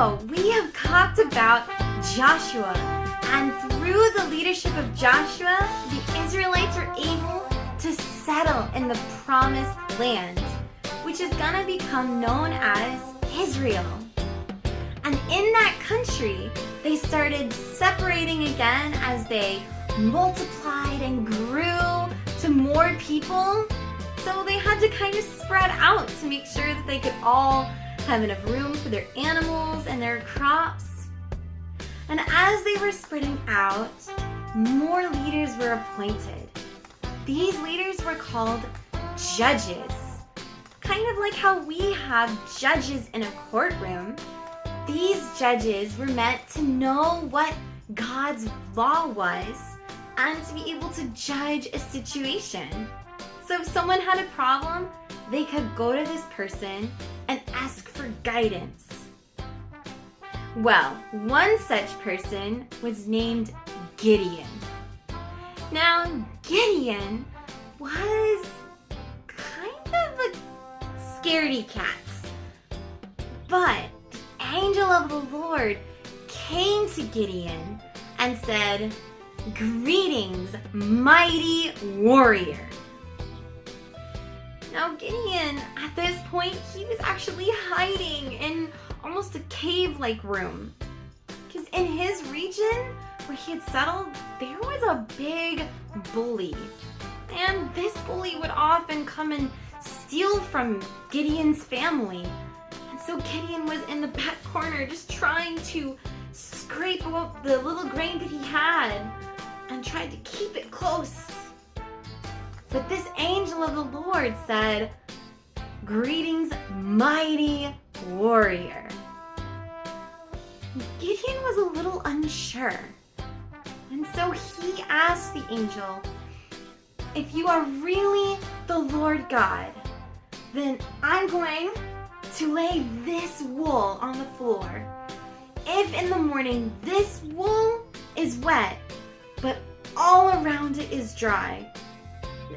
So, we have talked about Joshua, and through the leadership of Joshua, the Israelites are able to settle in the promised land, which is going to become known as Israel. And in that country, they started separating again as they multiplied and grew to more people. So they had to kind of spread out to make sure that they could all have enough room for their animals and their crops. And as they were spreading out, more leaders were appointed. These leaders were called judges. Kind of like how we have judges in a courtroom. These judges were meant to know what God's law was and to be able to judge a situation. So if someone had a problem, they could go to this person and ask for guidance. Well, one such person was named Gideon. Now, Gideon was kind of a scaredy cat. But the angel of the Lord came to Gideon and said, "Greetings, mighty warrior." Now Gideon, at this point, he was actually hiding in almost a cave-like room. Because in his region, where he had settled, there was a big bully. And this bully would often come and steal from Gideon's family. And so Gideon was in the back corner just trying to scrape up the little grain that he had and tried to keep it close. But this angel of the Lord said, "Greetings, mighty warrior." Gideon was a little unsure. And so he asked the angel, "If you are really the Lord God, then I'm going to lay this wool on the floor. If in the morning this wool is wet, but all around it is dry,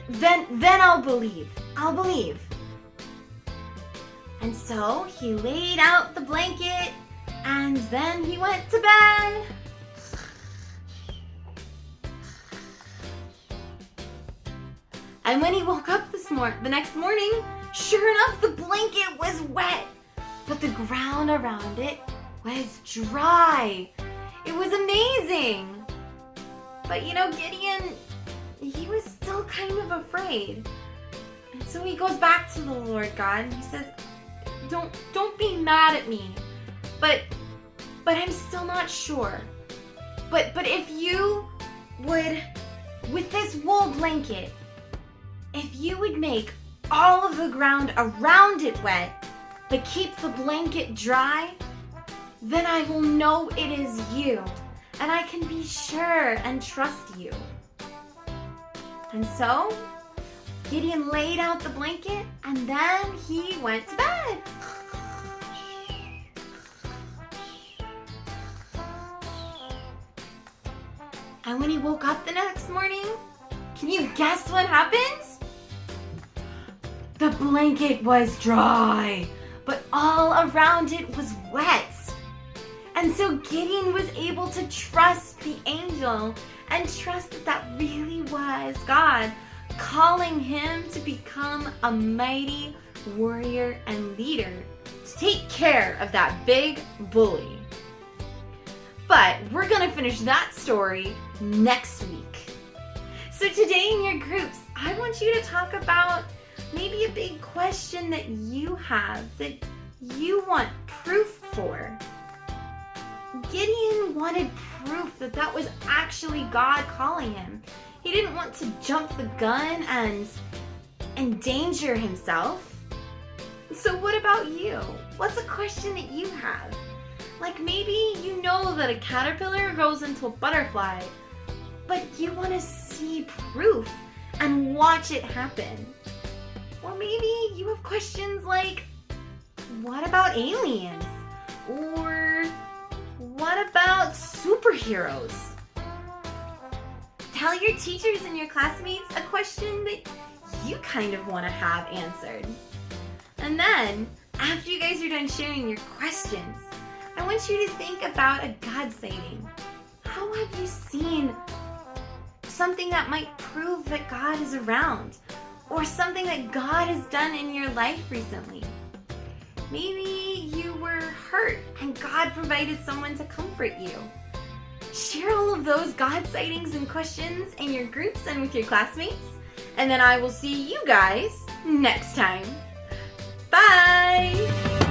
then I'll believe. I'll believe." And so he laid out the blanket and then he went to bed. And when he woke up the next morning, sure enough, the blanket was wet, but the ground around it was dry. It was amazing. But Gideon, he was still kind of afraid. And so he goes back to the Lord God and he says, Don't be mad at me, but I'm still not sure. But if you would, with this wool blanket, if you would make all of the ground around it wet, but keep the blanket dry, then I will know it is you, and I can be sure and trust you. And so, Gideon laid out the blanket, and then he went to bed. And when he woke up the next morning, can you guess what happened? The blanket was dry, but all around it was wet. And so Gideon was able to trust the angel and trust that that really was God calling him to become a mighty warrior and leader to take care of that big bully. But we're going to finish that story next week. So today in your groups, I want you to talk about maybe a big question that you have that you want proof for. Gideon wanted proof that that was actually God calling him. He didn't want to jump the gun and endanger himself. So what about you? What's a question that you have? Like maybe you know that a caterpillar grows into a butterfly, but you want to see proof and watch it happen. Or maybe you have questions like, what about aliens? Or what about superheroes? Tell your teachers and your classmates a question that you kind of want to have answered. And then, after you guys are done sharing your questions, I want you to think about a God sighting. How have you seen something that might prove that God is around, or something that God has done in your life recently? Maybe you were hurt and God provided someone to comfort you. Share all of those God sightings and questions in your groups and with your classmates, and then I will see you guys next time. Bye!